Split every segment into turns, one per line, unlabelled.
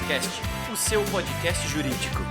Juriscast, o seu podcast jurídico.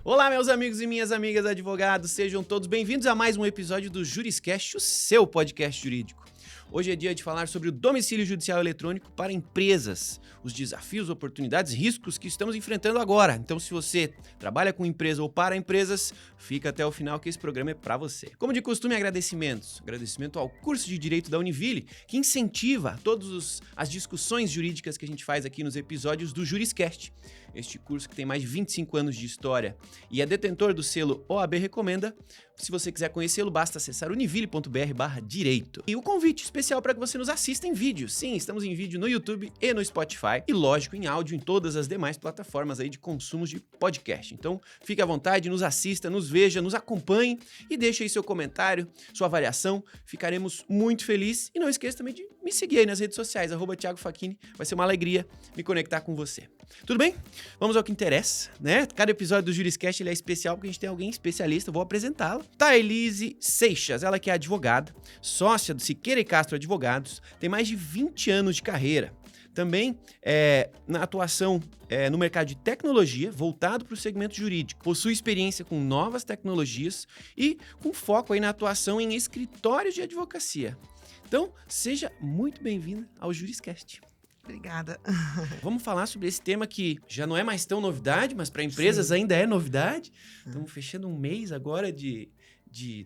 Olá, meus amigos e minhas amigas advogados, sejam todos bem-vindos a mais um episódio do Juriscast, o seu podcast jurídico. Hoje é dia de falar sobre o domicílio judicial eletrônico para empresas, os desafios, oportunidades e riscos que estamos enfrentando agora. Então, se você trabalha com empresa ou para empresas, fica até o final que esse programa é para você. Como de costume, agradecimentos. Agradecimento ao curso de Direito da Univille, que incentiva todas as discussões jurídicas que a gente faz aqui nos episódios do Juriscast. Este curso que tem mais de 25 anos de história e é detentor do selo OAB Recomenda. Se você quiser conhecê-lo, basta acessar univille.br/direito. E o convite especial para que você nos assista em vídeo. Sim, estamos em vídeo no YouTube e no Spotify. E, lógico, em áudio em todas as demais plataformas aí de consumos de podcast. Então, fique à vontade, nos assista, nos veja, nos acompanhe e deixe aí seu comentário, sua avaliação. Ficaremos muito felizes. E não esqueça também de me seguir aí nas redes sociais, @Thiago Facchini. Vai ser uma alegria me conectar com você. Tudo bem? Vamos ao que interessa, né? Cada episódio do Juriscast ele é especial porque a gente tem alguém especialista, eu vou apresentá-la. Thailise Seixas, ela que é advogada, sócia do Siqueira e Castro Advogados, tem mais de 20 anos de carreira. Também na atuação no mercado de tecnologia, voltado para o segmento jurídico. Possui experiência com novas tecnologias e com foco aí na atuação em escritórios de advocacia. Então, seja muito bem-vinda ao Juriscast.
Obrigada.
Vamos falar sobre esse tema que já não é mais tão novidade, mas para empresas ainda é novidade. Estamos fechando um mês agora de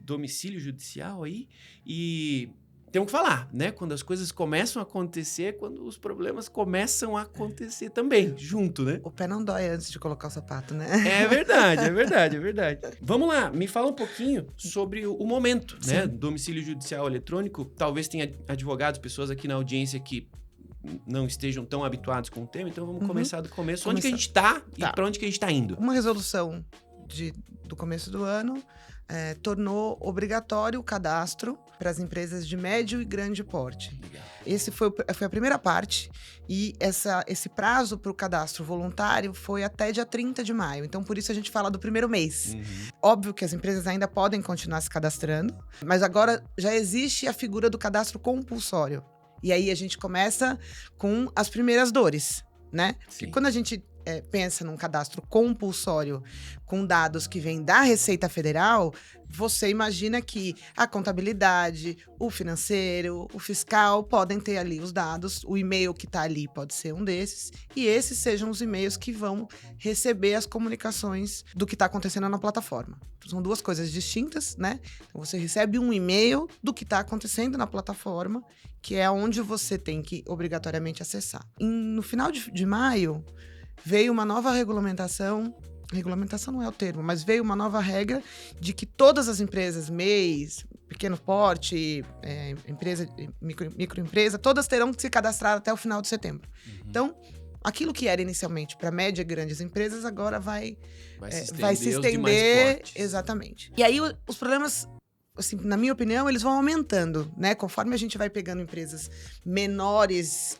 domicílio judicial aí e temos que falar, né? Quando as coisas começam a acontecer, quando os problemas começam a acontecer também, junto, né?
O pé não dói antes de colocar o sapato, né?
É verdade, é verdade, é verdade. Vamos lá, me fala um pouquinho sobre o momento, né? Domicílio judicial eletrônico. Talvez tenha advogados, pessoas aqui na audiência que não estejam tão habituados com o tema, então vamos começar do começo. Onde que a gente tá e para onde que a gente tá indo?
Uma resolução do começo do ano tornou obrigatório o cadastro para as empresas de médio e grande porte.
Legal.
Esse foi a primeira parte e esse prazo para o cadastro voluntário foi até dia 30 de maio. Então, por isso a gente fala do primeiro mês. Óbvio que as empresas ainda podem continuar se cadastrando, mas agora já existe a figura do cadastro compulsório. E aí a gente começa com as primeiras dores, né?
Sim.
E quando a gente pensa num cadastro compulsório com dados que vêm da Receita Federal, você imagina que a contabilidade, o financeiro, o fiscal podem ter ali os dados, o e-mail que está ali pode ser um desses, e esses sejam os e-mails que vão receber as comunicações do que está acontecendo na plataforma. São duas coisas distintas, né? Então, você recebe um e-mail do que está acontecendo na plataforma, que é onde você tem que obrigatoriamente acessar. No final de maio, veio uma nova regulamentação não é o termo, mas veio uma nova regra de que todas as empresas, MEIs, pequeno porte, empresa, microempresa, todas terão que se cadastrar até o final de setembro. Então, aquilo que era inicialmente para média e grandes empresas, agora vai se estender. Exatamente. E aí, os problemas, assim, na minha opinião, eles vão aumentando, né? Conforme a gente vai pegando empresas menores,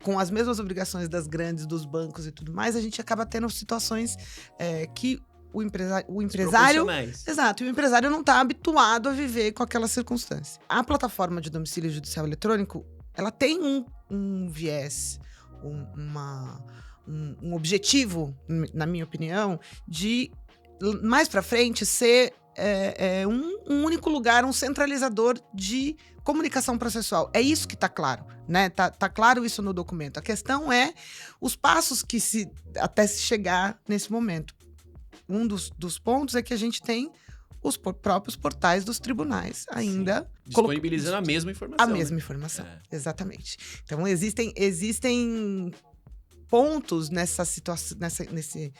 com as mesmas obrigações das grandes, dos bancos e tudo mais, a gente acaba tendo situações que o empresário... Exato, e o empresário não está habituado a viver com aquela circunstância. A plataforma de domicílio judicial eletrônico, ela tem um viés, um objetivo, na minha opinião, de mais para frente ser um único lugar, um centralizador de comunicação processual. É isso que está claro, né? Tá claro isso no documento. A questão é os passos até se chegar nesse momento. Um dos pontos é que a gente tem os próprios portais dos tribunais ainda
disponibilizando a mesma informação.
A mesma informação, exatamente. Então, existem pontos nessa situação, nesse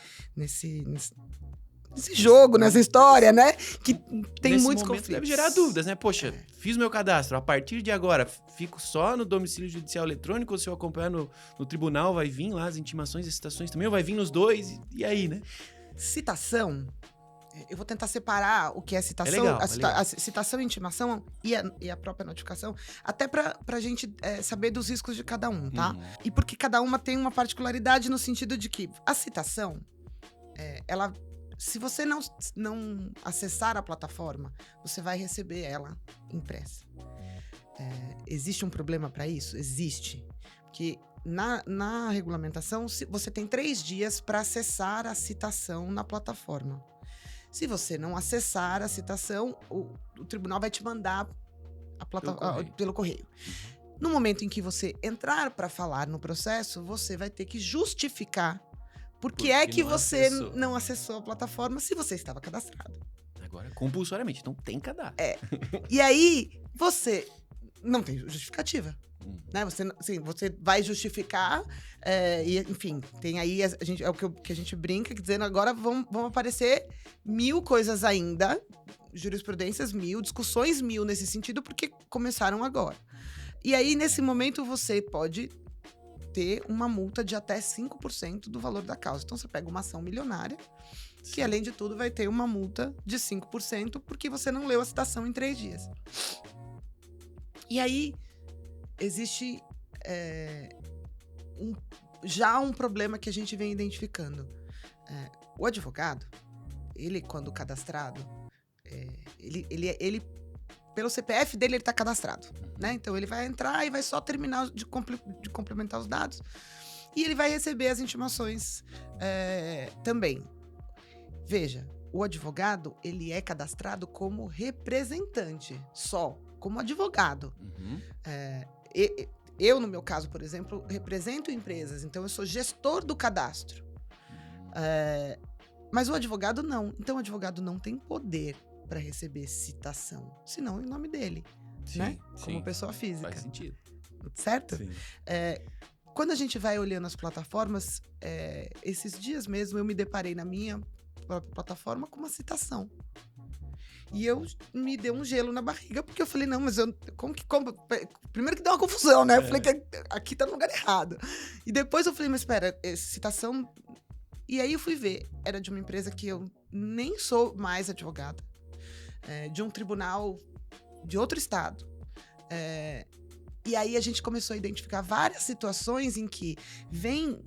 jogo, nessa história, né? Que tem
nesse
muitos
momento
conflitos.
Deve gerar dúvidas, né? Poxa, fiz meu cadastro. A partir de agora, fico só no domicílio judicial eletrônico ou se eu acompanhar no tribunal, vai vir lá as intimações e citações também, ou vai vir nos dois? E aí, né?
Citação, eu vou tentar separar o que é citação,
legal.
A citação e intimação e a própria notificação, até pra gente saber dos riscos de cada um, tá? E porque cada uma tem uma particularidade no sentido de que a citação, ela... Se você não acessar a plataforma, você vai receber ela impressa. Existe um problema para isso? Existe. Porque na regulamentação, você tem 3 dias para acessar a citação na plataforma. Se você não acessar a citação, o tribunal vai te mandar pelo correio. No momento em que você entrar para falar no processo, você vai ter que justificar por que é que você não acessou a plataforma se você estava cadastrado.
Agora, compulsoriamente, não tem cadastro.
E aí, você não tem justificativa. Né? Você vai justificar, e, enfim, tem aí, é o que a gente brinca, dizendo agora vão aparecer 1000 coisas ainda, jurisprudências 1000, discussões 1000 nesse sentido, porque começaram agora. E aí, nesse momento, você pode ter uma multa de até 5% do valor da causa. Então, você pega uma ação milionária, que além de tudo vai ter uma multa de 5%, porque você não leu a citação em 3 dias. E aí, existe já um problema que a gente vem identificando. O advogado, ele, quando cadastrado, ele pelo CPF dele, ele está cadastrado. Né? Então, ele vai entrar e vai só terminar de complementar os dados. E ele vai receber as intimações também. Veja, o advogado, ele é cadastrado como representante, só, como advogado. Eu, no meu caso, por exemplo, represento empresas, então eu sou gestor do cadastro. Mas o advogado não. Então, o advogado não tem poder para receber citação, senão em nome dele, né? Como pessoa física.
Faz sentido.
Certo?
Sim.
Quando a gente vai olhando as plataformas, esses dias mesmo eu me deparei na minha plataforma com uma citação. E eu me deu um gelo na barriga, porque eu falei, não, mas como? Primeiro que deu uma confusão, né? Eu falei que aqui tá no lugar errado. E depois eu falei, mas espera, citação... E aí eu fui ver, era de uma empresa que eu nem sou mais advogada, de um tribunal de outro estado. E aí a gente começou a identificar várias situações em que vem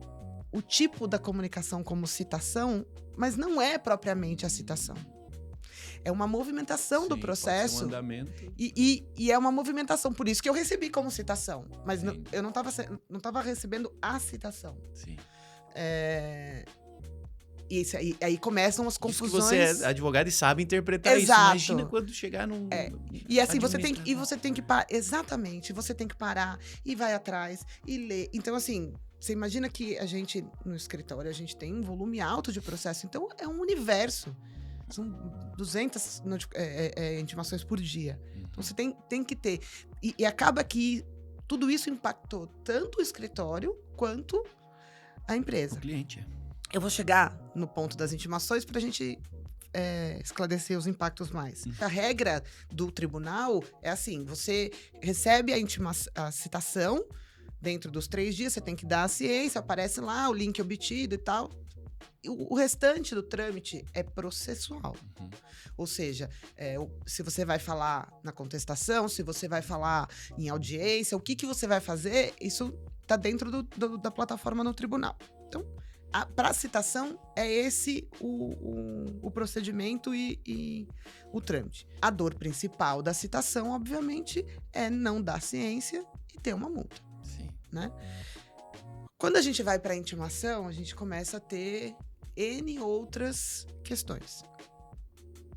o tipo da comunicação como citação, mas não é propriamente a citação. É uma movimentação do processo.
Pode ser um andamento.
E é uma movimentação, por isso que eu recebi como citação. Mas eu não estava recebendo a citação.
Sim.
E aí começam as confusões.
Diz que você é advogado e sabe interpretar isso. Imagina quando chegar num...
E assim, você tem que parar. Exatamente. Você tem que parar e vai atrás e ler. Então, assim, você imagina que a gente, no escritório, a gente tem um volume alto de processo. Então, é um universo. São 200 intimações por dia. Então, você tem que ter. E acaba que tudo isso impactou tanto o escritório quanto a empresa.
O cliente.
Eu vou chegar no ponto das intimações para a gente esclarecer os impactos mais. A regra do tribunal é assim, você recebe a citação dentro dos 3 dias, você tem que dar a ciência, aparece lá o link obtido e tal. O restante do trâmite é processual. Ou seja, se você vai falar na contestação, se você vai falar em audiência, o que você vai fazer, isso está dentro da plataforma no tribunal. Então, para a citação, é esse o procedimento e o trâmite. A dor principal da citação, obviamente, é não dar ciência e ter uma multa.
Sim.
Né? Quando a gente vai para a intimação, a gente começa a ter N outras questões.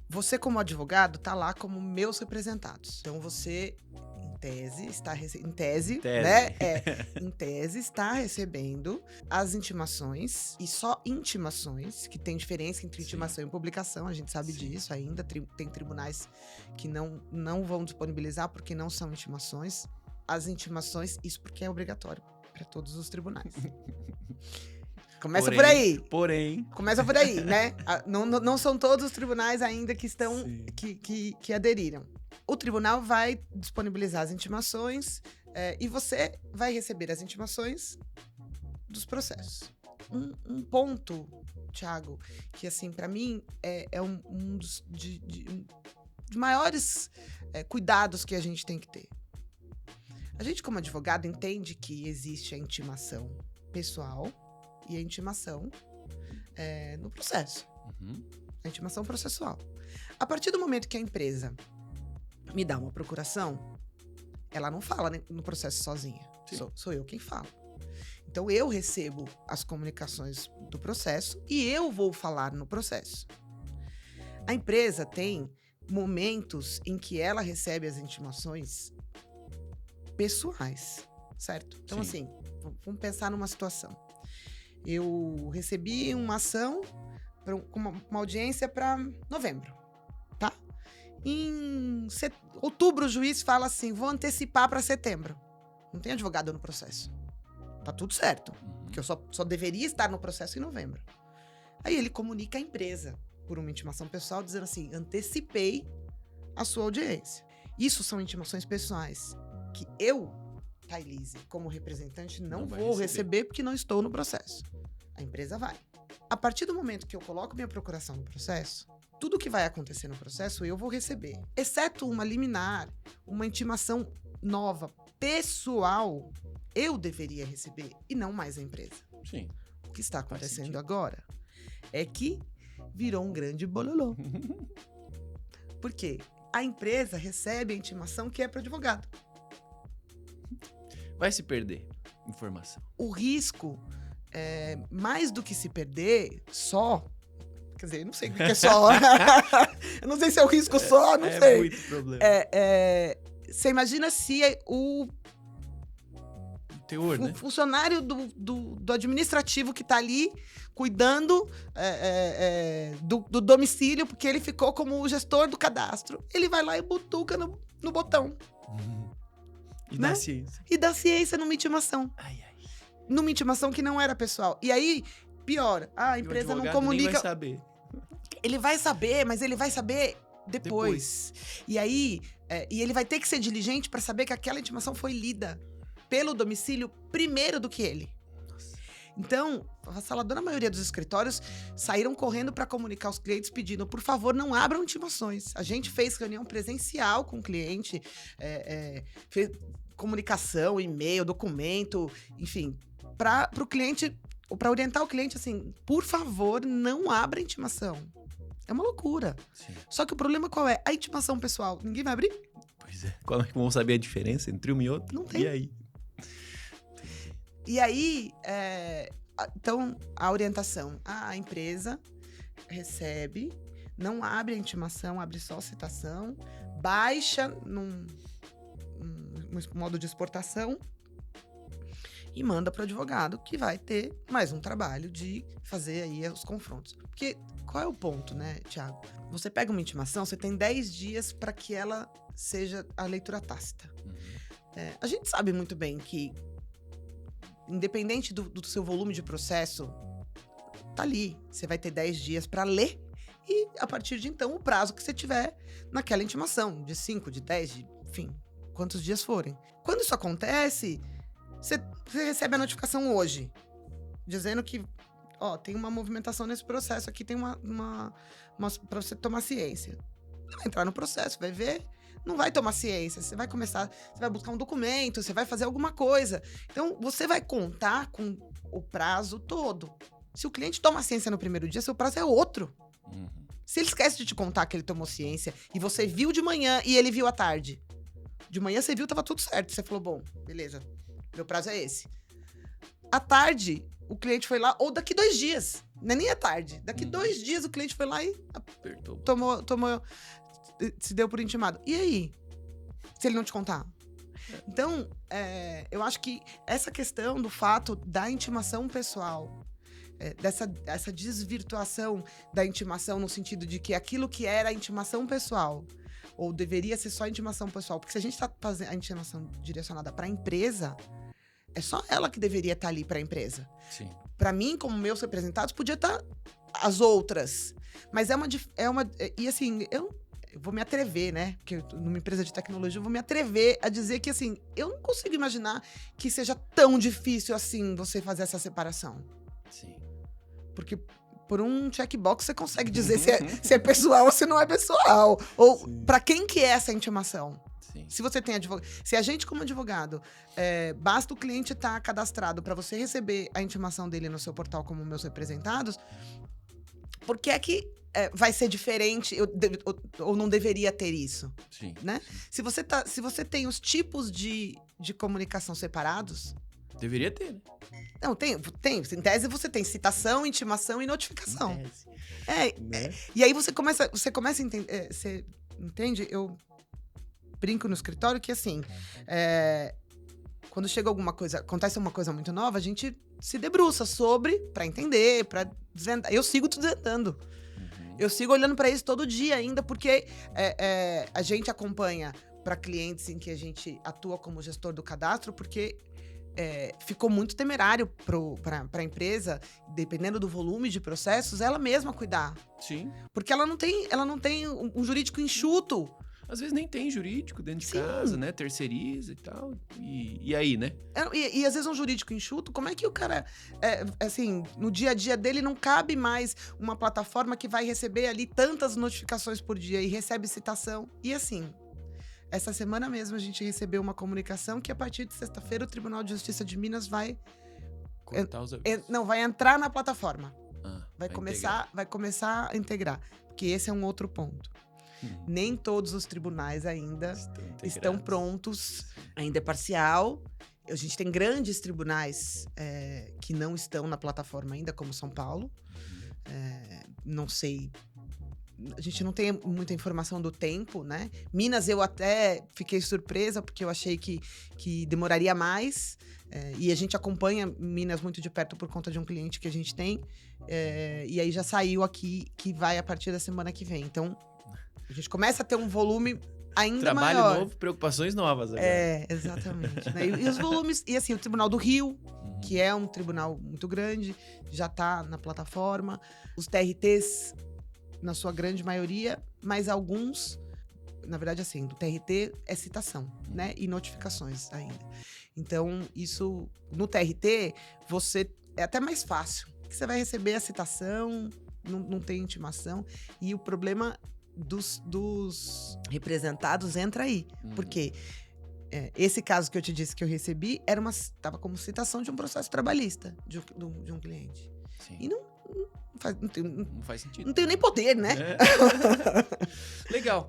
Você, como advogado, está lá como meus representados. Então, você... Em tese, está recebendo as intimações, e só intimações, que tem diferença entre intimação e publicação, a gente sabe disso ainda. Tem tribunais que não vão disponibilizar porque não são intimações. As intimações, isso porque é obrigatório para todos os tribunais. Começa por aí. Começa por aí, né? Não são todos os tribunais ainda que estão que aderiram. O tribunal vai disponibilizar as intimações e você vai receber as intimações dos processos. Um ponto, Thiago, que assim, para mim é um dos de maiores cuidados que a gente tem que ter. A gente, como advogado, entende que existe a intimação pessoal e a intimação no processo. A intimação processual. A partir do momento que a empresa me dá uma procuração, ela não fala no processo sozinha. Sou eu quem fala. Então, eu recebo as comunicações do processo e eu vou falar no processo. A empresa tem momentos em que ela recebe as intimações pessoais, certo? Então, assim, vamos pensar numa situação. Eu recebi uma ação, uma audiência para novembro, tá? Em outubro, o juiz fala assim, vou antecipar para setembro. Não tem advogado no processo. Tá tudo certo. Porque eu só deveria estar no processo em novembro. Aí ele comunica à empresa, por uma intimação pessoal, dizendo assim, antecipei a sua audiência. Isso são intimações pessoais que eu, Thailise, como representante, não vou receber porque não estou no processo. A empresa vai. A partir do momento que eu coloco minha procuração no processo, tudo que vai acontecer no processo eu vou receber. Exceto uma liminar, uma intimação nova, pessoal, eu deveria receber e não mais a empresa.
Sim.
O que está acontecendo agora é que virou um grande bololô. Por quê? A empresa recebe a intimação que é para o advogado.
Vai se perder informação.
O risco, mais do que se perder, quer dizer, eu não sei o que é só. Eu não sei se é o risco só, não sei.
É muito problema.
Você imagina se o
teor, né?
Funcionário do administrativo que está ali cuidando do domicílio, porque ele ficou como o gestor do cadastro. Ele vai lá e butuca no botão.
E
né?
dá ciência.
E dá ciência numa intimação. Numa intimação que não era pessoal. E aí, pior, a empresa não comunica.
Nem vai saber.
Ele vai saber, mas ele vai saber depois. E aí, e ele vai ter que ser diligente para saber que aquela intimação foi lida pelo domicílio primeiro do que ele.
Nossa.
Então, a avassaladora maioria dos escritórios saíram correndo para comunicar aos clientes pedindo, por favor, não abram intimações. A gente fez reunião presencial com o cliente, fez comunicação, e-mail, documento, enfim, para o cliente, ou para orientar o cliente assim, por favor, não abra intimação. É uma loucura.
Sim.
Só que o problema qual é? A intimação pessoal, ninguém vai abrir?
Pois é. Como é que vão saber a diferença entre uma e outra?
Não tem.
E aí?
E aí, então, a orientação. A empresa recebe, não abre a intimação, abre só a citação, baixa num modo de exportação e manda para o advogado, que vai ter mais um trabalho de fazer aí os confrontos. Porque qual é o ponto, né, Thiago? Você pega uma intimação, você tem 10 dias para que ela seja a leitura tácita. A gente sabe muito bem que, independente do seu volume de processo, tá ali. Você vai ter 10 dias para ler e, a partir de então, o prazo que você tiver naquela intimação, de 5, de 10, enfim, quantos dias forem. Quando isso acontece, você recebe a notificação hoje, dizendo que, tem uma movimentação nesse processo aqui, tem uma para você tomar ciência. Você vai entrar no processo, vai ver, não vai tomar ciência, você vai buscar um documento, você vai fazer alguma coisa. Então, você vai contar com o prazo todo. Se o cliente toma ciência no primeiro dia, seu prazo é outro. Se ele esquece de te contar que ele tomou ciência e você viu de manhã e ele viu à tarde. De manhã você viu, tava tudo certo. Você falou, bom, beleza, meu prazo é esse. À tarde, o cliente foi lá, ou daqui 2 dias, não é nem à tarde. Daqui 2 dias o cliente foi lá e
apertou.
Tomou, se deu por intimado. E aí? Se ele não te contar? Então, eu acho que essa questão do fato da intimação pessoal, dessa desvirtuação da intimação no sentido de que aquilo que era a intimação pessoal, ou deveria ser só intimação pessoal, porque se a gente está fazendo a intimação direcionada para a empresa, é só ela que deveria estar ali para a empresa.
Sim.
Para mim, como meus representados, podia estar as outras. Mas e assim, eu vou me atrever, né? Porque numa empresa de tecnologia eu vou me atrever a dizer que, assim, eu não consigo imaginar que seja tão difícil assim você fazer essa separação.
Sim.
Porque por um checkbox você consegue dizer se é pessoal ou se não é pessoal. Ou para quem que é essa intimação.
Sim.
Se você tem advogado, se a gente como advogado, basta o cliente estar cadastrado para você receber a intimação dele no seu portal como meus representados, por que é que vai ser diferente ou não deveria ter isso,
Sim.
né? Se você tem os tipos de comunicação separados...
Deveria ter, né?
Não, tem. Em tese, você tem citação, intimação e notificação.
Em tese.
Né? E aí você começa a entender... você entende? Eu brinco no escritório que, assim... quando chega alguma coisa... Acontece uma coisa muito nova, a gente se debruça sobre... Pra entender, pra desvendar. Eu sigo desvendando. Eu sigo olhando para isso todo dia ainda, porque a gente acompanha para clientes em que a gente atua como gestor do cadastro, porque ficou muito temerário para a empresa, dependendo do volume de processos, ela mesma cuidar.
Sim.
Porque ela não tem um jurídico enxuto.
Às vezes nem tem jurídico dentro de
Sim.
casa, né? Terceiriza e tal. E aí, né?
E às vezes um jurídico enxuto, como é que o cara, assim, no dia a dia dele não cabe mais uma plataforma que vai receber ali tantas notificações por dia e recebe citação. E assim, essa semana mesmo a gente recebeu uma comunicação que a partir de sexta-feira o Tribunal de Justiça de Minas vai...
Cortar os avisos.
Não, vai entrar na plataforma. Vai
integrar.
começar a integrar. Porque esse é um outro ponto. Nem todos os tribunais ainda estão prontos, ainda é parcial. A gente tem grandes tribunais que não estão na plataforma ainda, como São Paulo. Não sei, a gente não tem muita informação do tempo, né? Minas eu até fiquei surpresa, porque eu achei que demoraria mais. E a gente acompanha Minas muito de perto por conta de um cliente que a gente tem. E aí já saiu aqui que vai a partir da semana que vem. Então, a gente começa a ter um volume ainda
Trabalho
maior.
novo, preocupações novas agora.
Exatamente. Né? E os volumes... E assim, o Tribunal do Rio, que é um tribunal muito grande, já está na plataforma. Os TRTs, na sua grande maioria, mas alguns... Na verdade, assim, do TRT é citação, né? E notificações ainda. Então, isso... No TRT, é até mais fácil. Porque você vai receber a citação, não tem intimação. E o problema... Dos representados entra aí. Porque esse caso que eu te disse que eu recebi estava como citação de um processo trabalhista de um cliente.
Sim.
E não
faz sentido.
Não tenho nem poder, né?
Legal.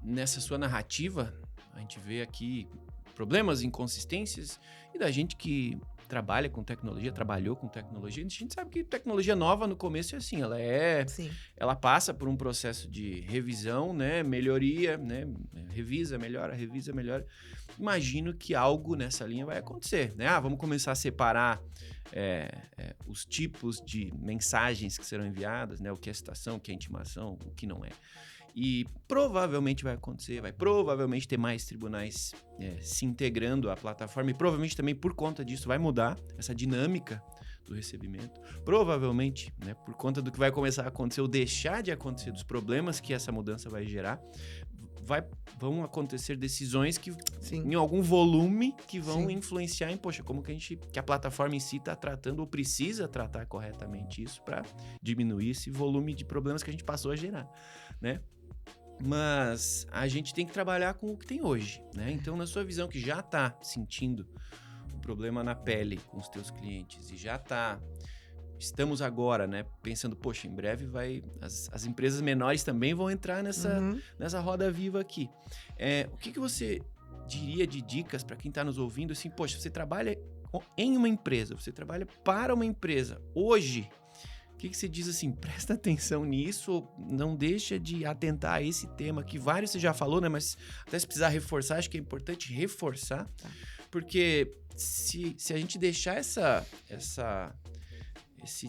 Nessa sua narrativa, a gente vê aqui problemas, inconsistências, e da gente que trabalhou com tecnologia, a gente sabe que tecnologia nova no começo é assim, ela passa por um processo de revisão, né, melhoria, né, revisa, melhora. Imagino que algo nessa linha vai acontecer, né? Vamos começar a separar os tipos de mensagens que serão enviadas, né, o que é citação, o que é intimação, o que não é. E provavelmente vai acontecer, vai provavelmente ter mais tribunais se integrando à plataforma e provavelmente também por conta disso vai mudar essa dinâmica do recebimento. Provavelmente, né, por conta do que vai começar a acontecer ou deixar de acontecer, dos problemas que essa mudança vai gerar, vão acontecer decisões que, em algum volume, que vão influenciar em, como que a plataforma em si está tratando ou precisa tratar corretamente isso para diminuir esse volume de problemas que a gente passou a gerar, né? Mas a gente tem que trabalhar com o que tem hoje, né? Então, na sua visão, que já está sentindo o problema na pele com os teus clientes e estamos agora, né, pensando, em breve as empresas menores também vão entrar nessa roda viva aqui. O que você diria de dicas para quem está nos ouvindo? Assim, você trabalha em uma empresa, você trabalha para uma empresa hoje. O que você diz assim, presta atenção nisso, não deixa de atentar a esse tema, que vários você já falou, né? Mas até se precisar reforçar, acho que é importante reforçar, porque se a gente deixar esse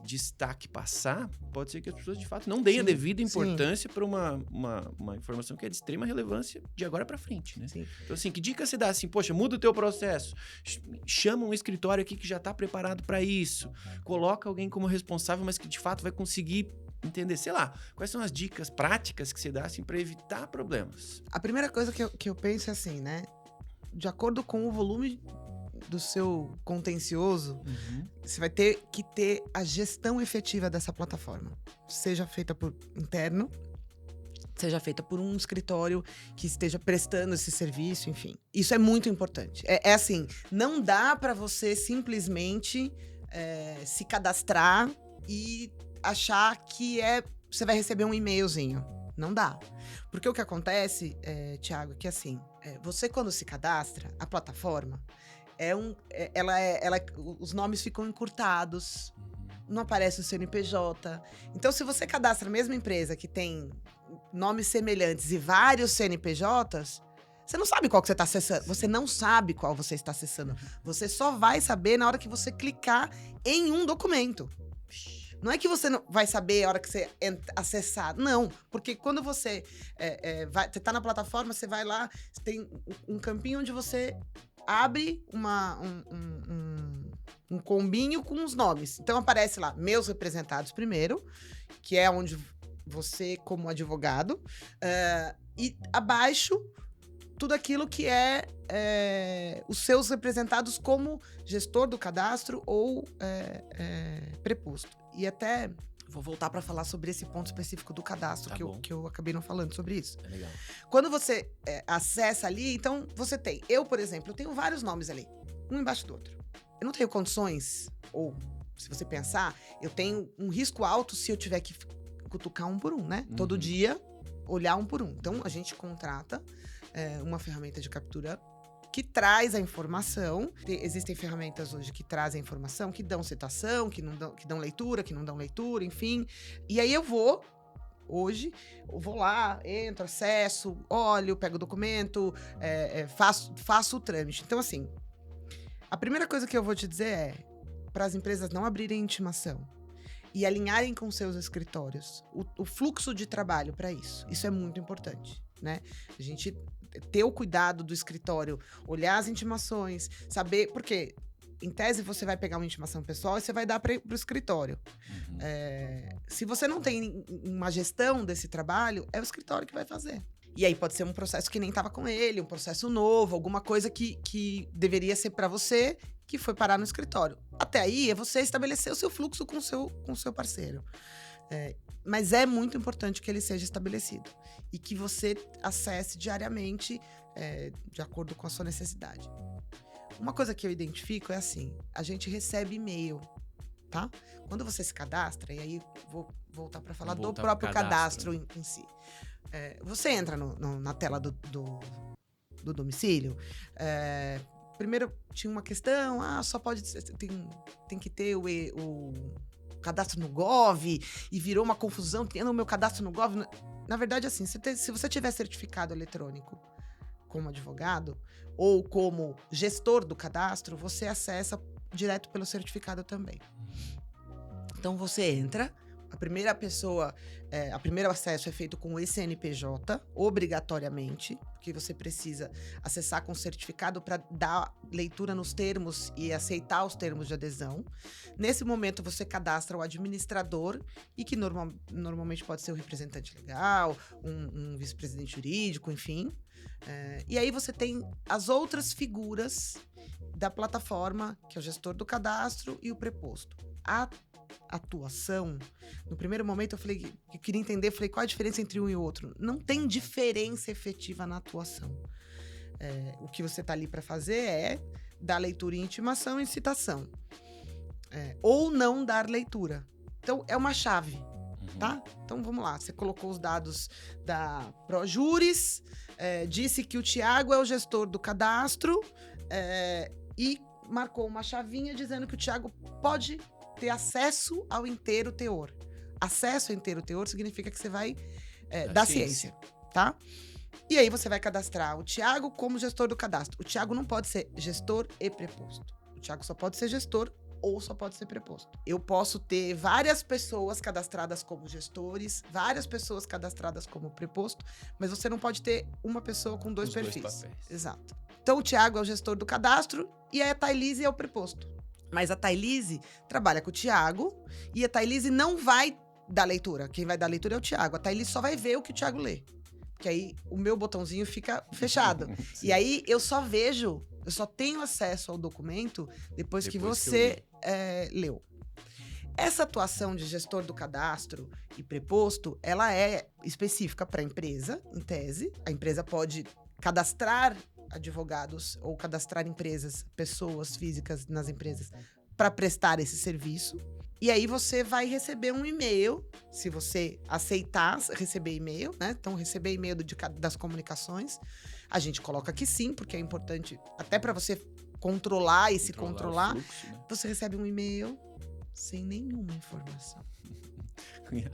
destaque passar, pode ser que as pessoas de fato não deem a devida importância para uma informação que é de extrema relevância de agora para frente, né? Sim. Então, assim, que dica você dá? Assim, muda o teu processo, chama um escritório aqui que já está preparado para isso, coloca alguém como responsável, mas que de fato vai conseguir entender, sei lá, quais são as dicas práticas que você dá assim, para evitar problemas?
A primeira coisa que eu penso é assim, né? De acordo com o volume do seu contencioso, você vai ter que ter a gestão efetiva dessa plataforma. Seja feita por interno, seja feita por um escritório que esteja prestando esse serviço, enfim. Isso é muito importante. É assim, não dá para você simplesmente se cadastrar e achar que você vai receber um e-mailzinho. Não dá. Porque o que acontece, Thiago, é que assim, você quando se cadastra, a plataforma, os nomes ficam encurtados, não aparece o CNPJ. Então, se você cadastra a mesma empresa que tem nomes semelhantes e vários CNPJs, você não sabe qual que você está acessando. Você não sabe qual você está acessando. Você só vai saber na hora que você clicar em um documento. Não é que você não vai saber a hora que você acessar. Não, porque quando você tá na plataforma, você vai lá, tem um campinho onde você abre um combinho com os nomes. Então aparece lá, meus representados primeiro, que é onde você, como advogado, e abaixo tudo aquilo que os seus representados como gestor do cadastro ou preposto. E até vou voltar para falar sobre esse ponto específico do cadastro, que eu acabei não falando sobre isso.
É legal.
Quando você acessa ali, então você tem... Eu, por exemplo, eu tenho vários nomes ali, um embaixo do outro. Eu não tenho condições, ou se você pensar, eu tenho um risco alto se eu tiver que cutucar um por um, né?
Uhum.
Todo dia, olhar um por um. Então, a gente contrata uma ferramenta de captura que traz a informação. Existem ferramentas hoje que trazem a informação, que dão citação, que dão leitura, que não dão leitura, enfim. E aí eu vou lá, entro, acesso, olho, pego o documento, faço o trâmite. Então, assim, a primeira coisa que eu vou te dizer é para as empresas não abrirem intimação e alinharem com seus escritórios o fluxo de trabalho para isso. Isso é muito importante, né? A gente ter o cuidado do escritório, olhar as intimações, saber... Porque, em tese, você vai pegar uma intimação pessoal e você vai dar para o escritório.
Uhum.
Se você não tem uma gestão desse trabalho, é o escritório que vai fazer. E aí pode ser um processo que nem estava com ele, um processo novo, alguma coisa que deveria ser para você, que foi parar no escritório. Até aí, é você estabelecer o seu fluxo com o seu parceiro. Mas é muito importante que ele seja estabelecido e que você acesse diariamente de acordo com a sua necessidade. Uma coisa que eu identifico é assim, a gente recebe e-mail, tá? Quando você se cadastra, e aí vou voltar para falar do próprio cadastro em si. Você entra na tela do domicílio, primeiro tinha uma questão, só pode... Tem que ter o cadastro no Gov, e virou uma confusão, tendo o meu cadastro no Gov. Na verdade, assim, se você tiver certificado eletrônico como advogado, ou como gestor do cadastro, você acessa direto pelo certificado também. Então, você entra, o primeiro acesso é feito com o CNPJ, obrigatoriamente, porque você precisa acessar com certificado para dar leitura nos termos e aceitar os termos de adesão. Nesse momento, você cadastra o administrador, e que normalmente pode ser o representante legal, um vice-presidente jurídico, enfim. E aí você tem as outras figuras da plataforma, que é o gestor do cadastro e o preposto. A atuação, no primeiro momento eu queria entender, qual a diferença entre um e o outro? Não tem diferença efetiva na atuação. O que você está ali para fazer é dar leitura em intimação e citação. Ou não dar leitura. Então, é uma chave, tá? Então, vamos lá. Você colocou os dados da ProJuris, disse que o Thiago é o gestor do cadastro, e marcou uma chavinha dizendo que o Thiago pode ter acesso ao inteiro teor. Acesso ao inteiro teor significa que você vai dar ciência, tá? E aí você vai cadastrar o Thiago como gestor do cadastro. O Thiago não pode ser gestor e preposto. O Thiago só pode ser gestor ou só pode ser preposto. Eu posso ter várias pessoas cadastradas como gestores, várias pessoas cadastradas como preposto, mas você não pode ter uma pessoa com dois perfis. Exato. Então o Thiago é o gestor do cadastro e a Thailise é o preposto. Mas a Thailise trabalha com o Thiago e a Thailise não vai dar leitura. Quem vai dar leitura é o Thiago. A Thailise só vai ver o que o Thiago lê. Porque aí o meu botãozinho fica fechado. E aí eu só tenho acesso ao documento depois que você leu. Essa atuação de gestor do cadastro e preposto, ela é específica para a empresa, em tese. A empresa pode cadastrar advogados ou cadastrar empresas, pessoas físicas nas empresas para prestar esse serviço. E aí você vai receber um e-mail, se você aceitar receber e-mail, né? Então, receber e-mail das comunicações. A gente coloca que sim, porque é importante, até para você controlar e se controlar.
O fluxo, né?
Você recebe um e-mail sem nenhuma informação.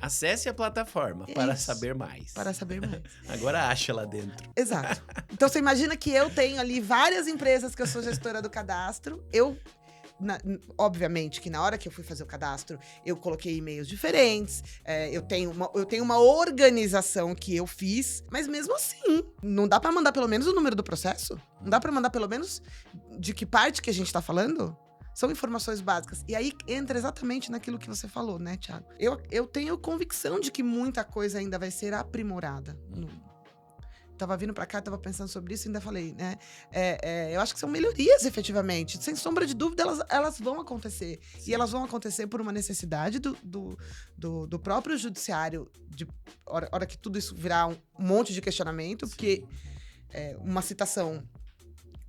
Acesse a plataforma para
Isso.
saber mais.
Para saber mais.
Agora acha lá dentro.
Exato. Então, você imagina que eu tenho ali várias empresas que eu sou gestora do cadastro. Obviamente que na hora que eu fui fazer o cadastro, eu coloquei e-mails diferentes, eu tenho uma organização que eu fiz, mas mesmo assim, não dá pra mandar pelo menos o número do processo? Não dá pra mandar pelo menos de que parte que a gente tá falando? São informações básicas. E aí entra exatamente naquilo que você falou, né, Thiago? Eu tenho convicção de que muita coisa ainda vai ser aprimorada. Tava vindo pra cá, tava pensando sobre isso e ainda falei, né? Eu acho que são melhorias, efetivamente. Sem sombra de dúvida, elas vão acontecer.
Sim.
E elas vão acontecer por uma necessidade do próprio judiciário, de hora que tudo isso virar um monte de questionamento,
Sim.
porque uma citação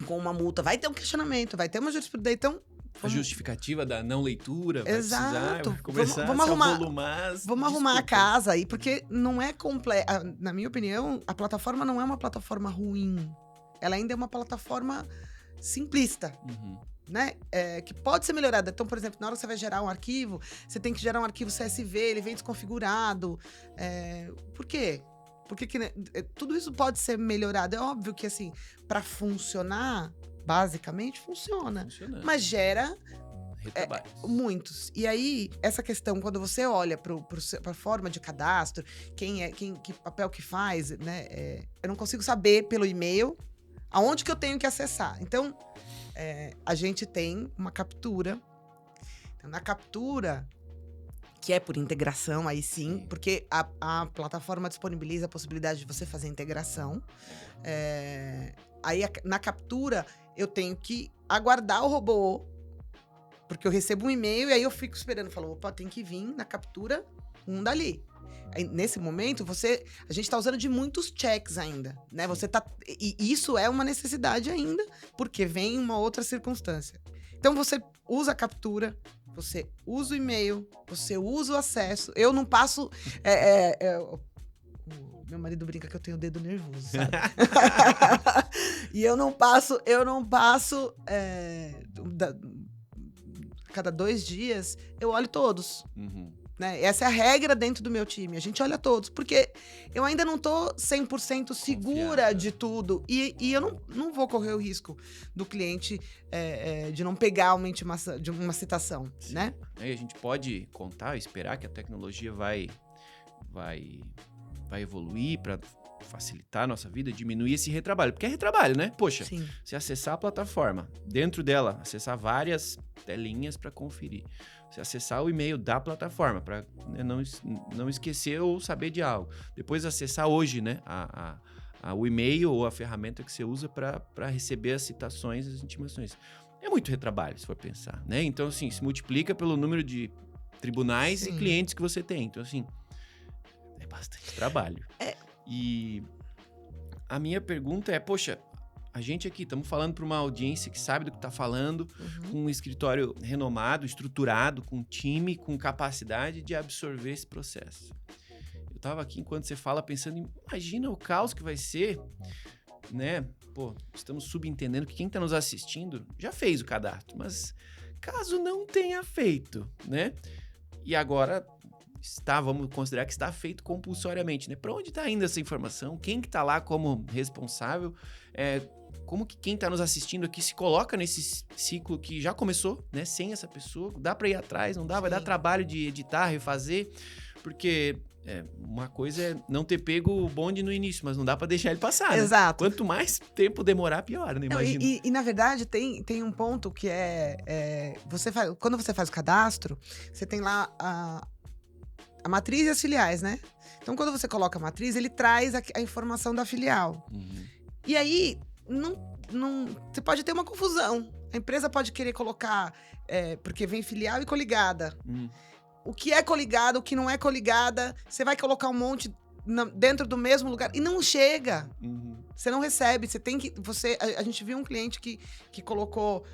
com uma multa vai ter um questionamento, vai ter uma jurisprudência. Então,
A justificativa da não leitura vai
Exato.
precisar, vai começar
Vamos
a se
arrumar-
avolumar as
Vamos arrumar a
desculpas.
casa aí, porque não é completa. Na minha opinião, a plataforma não é uma plataforma ruim. Ela ainda é uma plataforma simplista,
Uhum.
né? Que pode ser melhorada. Então, por exemplo, na hora que você vai gerar um arquivo, você tem que gerar um arquivo CSV, ele vem desconfigurado. Por quê? Porque tudo isso pode ser melhorado. É óbvio que, assim, para funcionar, basicamente, funciona.
Funcionando.
Mas gera
Retrabalhos.
muitos. E aí, essa questão, quando você olha para a forma de cadastro, que papel que faz, né? Eu não consigo saber pelo e-mail aonde que eu tenho que acessar. Então, a gente tem uma captura. Então, na captura, que é por integração, aí sim, porque a plataforma disponibiliza a possibilidade de você fazer integração. Aí, na captura, eu tenho que aguardar o robô, porque eu recebo um e-mail e aí eu fico esperando. Falo, opa, tem que vir na captura um dali. Aí, nesse momento, a gente tá usando de muitos checks ainda, né? E isso é uma necessidade ainda, porque vem uma outra circunstância. Então, você usa a captura, você usa o e-mail, você usa o acesso. Eu não passo... Meu marido brinca que eu tenho o dedo nervoso, sabe? E eu não passo... Cada 2 dias, eu olho todos.
Uhum.
Né? Essa é a regra dentro do meu time. A gente olha todos. Porque eu ainda não tô 100% segura
Confiável.
de tudo. E eu não vou correr o risco do cliente de não pegar uma intimação, de uma citação,
Sim.
né?
Aí a gente pode contar, esperar que a tecnologia vai evoluir para facilitar a nossa vida, diminuir esse retrabalho. Porque é retrabalho, né? Poxa,
Sim.
você acessar a plataforma, dentro dela, acessar várias telinhas para conferir. Você acessar o e-mail da plataforma para não esquecer ou saber de algo. Depois acessar hoje, né? O e-mail ou a ferramenta que você usa para receber as citações, as intimações. É muito retrabalho, se for pensar, né? Então, assim, se multiplica pelo número de tribunais
Sim.
e clientes que você tem. Então, assim, é bastante trabalho. E a minha pergunta é, poxa, a gente aqui estamos falando para uma audiência que sabe do que está falando,
Uhum.
com um escritório renomado, estruturado, com time, com capacidade de absorver esse processo. Eu estava aqui, enquanto você fala, pensando, imagina o caos que vai ser, né? Pô, estamos subentendendo que quem está nos assistindo já fez o cadastro, mas caso não tenha feito, né? E agora vamos considerar que está feito compulsoriamente, né? Para onde está indo essa informação? Quem que está lá como responsável? Como que quem está nos assistindo aqui se coloca nesse ciclo que já começou, né? Sem essa pessoa, dá para ir atrás, não dá? Vai
Sim.
dar trabalho de editar, refazer, porque uma coisa é não ter pego o bonde no início, mas não dá para deixar ele passar, né?
Exato.
Quanto mais tempo demorar, pior, né?
Não,
Imagina.
e, na verdade, tem um ponto que quando você faz o cadastro, você tem lá a matriz e as filiais, né? Então, quando você coloca a matriz, ele traz a informação da filial.
Uhum.
E aí, você pode ter uma confusão. A empresa pode querer colocar, porque vem filial e coligada. O que é coligada, o que não é coligada, você vai colocar um monte... dentro do mesmo lugar e não chega.
Uhum.
Você não recebe, você tem que... A gente viu um cliente que colocou...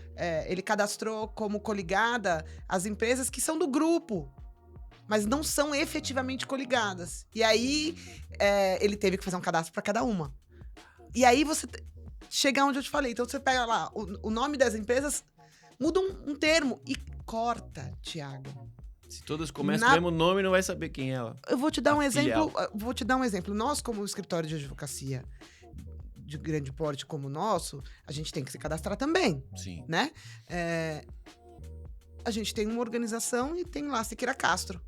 ele cadastrou como coligada as empresas que são do grupo, mas não são efetivamente coligadas. E aí, ele teve que fazer um cadastro para cada uma. E aí, você chega onde eu te falei. Então, você pega lá o nome das empresas, muda um termo e corta, Thiago.
Se todas começam com o mesmo nome, não vai saber quem é.
Eu vou te dar um
filial.
exemplo. Vou te dar um exemplo. Nós, como escritório de advocacia de grande porte como o nosso, a gente tem que se cadastrar também,
Sim.
né? A gente tem uma organização e tem lá Siqueira Castro.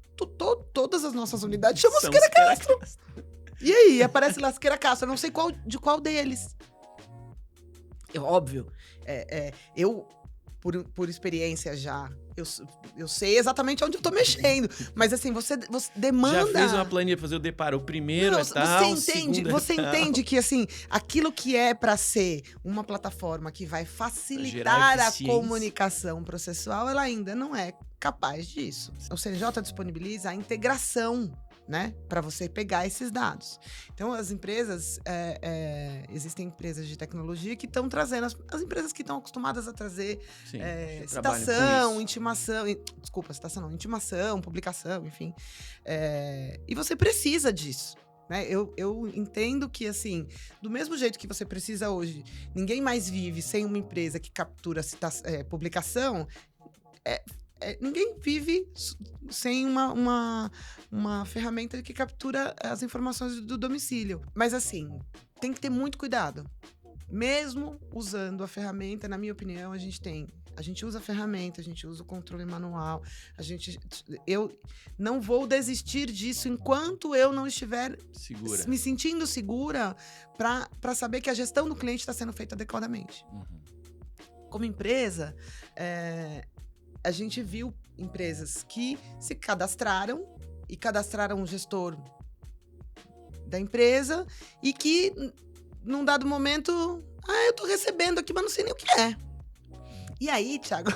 Todas as nossas unidades chamam
São
Siqueira
Siqueira
Castro.
Castro.
E aí, aparece lá Siqueira Castro. Eu não sei de qual deles. Óbvio. Eu, por experiência já, eu sei exatamente onde eu tô mexendo. Mas assim, você demanda...
Já fez uma planilha pra fazer o deparo. O primeiro é tal,
Você entende que, assim, aquilo que é para ser uma plataforma que vai facilitar a comunicação processual, ela ainda não é capaz disso. O CNJ disponibiliza a integração, né, para você pegar esses dados. Então, as empresas, existem empresas de tecnologia que estão trazendo, as empresas que estão acostumadas a trazer citação, intimação, intimação, publicação, enfim. E você precisa disso. Né? Eu entendo que, assim, do mesmo jeito que você precisa hoje, ninguém mais vive sem uma empresa que captura publicação, ninguém vive sem uma ferramenta que captura as informações do domicílio. Mas, assim, tem que ter muito cuidado. Mesmo usando a ferramenta, na minha opinião, a gente usa a ferramenta, a gente usa o controle manual, eu não vou desistir disso enquanto eu não estiver me sentindo segura para saber que a gestão do cliente está sendo feita adequadamente.
Uhum.
Como empresa, a gente viu empresas que se cadastraram um gestor da empresa e que, num dado momento, eu tô recebendo aqui, mas não sei nem o que é. E aí, Thiago,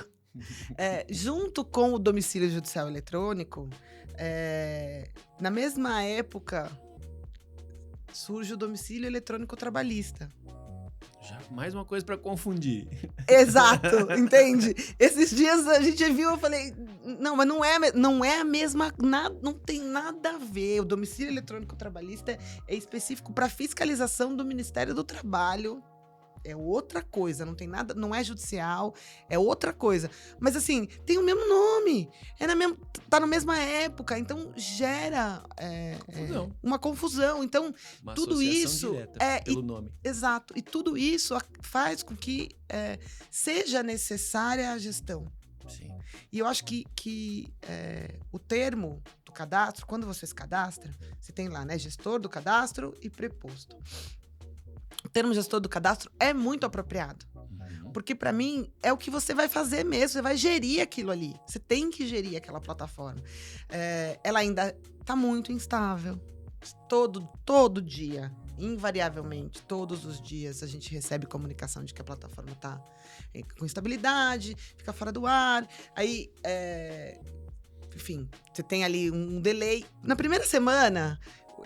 junto com o domicílio judicial eletrônico, na mesma época, surge o domicílio eletrônico trabalhista.
Já mais uma coisa pra confundir.
Exato, entende? Esses dias a gente viu, eu falei, não, mas não é a mesma, não tem nada a ver. O domicílio eletrônico trabalhista é específico para fiscalização do Ministério do Trabalho. É outra coisa, não tem nada, não é judicial, é outra coisa. Mas assim, tem o mesmo nome, tá na mesma época, então gera uma confusão. Então,
uma
tudo isso
pelo nome.
Exato, e tudo isso faz com que seja necessária a gestão.
Sim.
E eu acho que o termo do cadastro, quando você se cadastra, você tem lá, né, gestor do cadastro e preposto. O termo gestor do cadastro é muito apropriado. Porque, para mim, é o que você vai fazer mesmo. Você vai gerir aquilo ali. Você tem que gerir aquela plataforma. Ela ainda está muito instável. Todo dia, invariavelmente, todos os dias, a gente recebe comunicação de que a plataforma está com instabilidade, fica fora do ar. Aí, enfim, você tem ali um delay. Na primeira semana,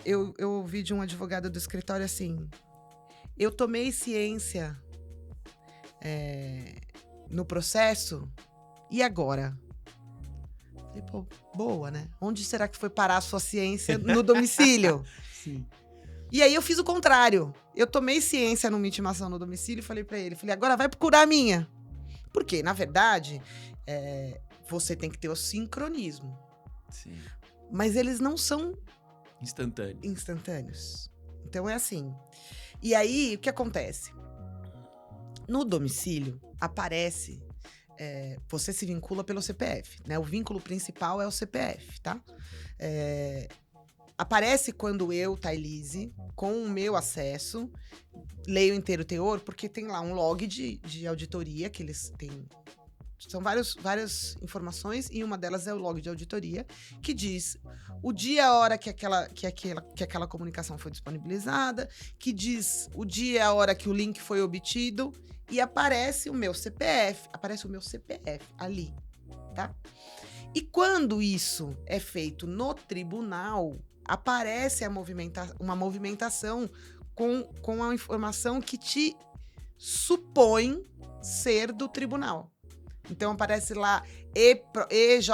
eu ouvi de um advogado do escritório assim... Eu tomei ciência no processo, e agora? Falei, pô, boa, né? Onde será que foi parar a sua ciência no domicílio?
Sim.
E aí eu fiz o contrário. Eu tomei ciência numa intimação no domicílio e falei pra ele, agora vai procurar a minha. Porque, na verdade, você tem que ter o sincronismo.
Sim.
Mas eles não são
instantâneos.
Então é assim... E aí, o que acontece? No domicílio, aparece... você se vincula pelo CPF, né? O vínculo principal é o CPF, tá? Aparece quando eu, Thailise, com o meu acesso, leio inteiro o teor, porque tem lá um log de auditoria que eles têm... São várias informações, e uma delas é o log de auditoria, que diz o dia e a hora que aquela comunicação foi disponibilizada, que diz o dia e a hora que o link foi obtido, e aparece o meu CPF ali, tá? E quando isso é feito no tribunal, aparece uma movimentação com a informação que te supõe ser do tribunal. Então, aparece lá EJF,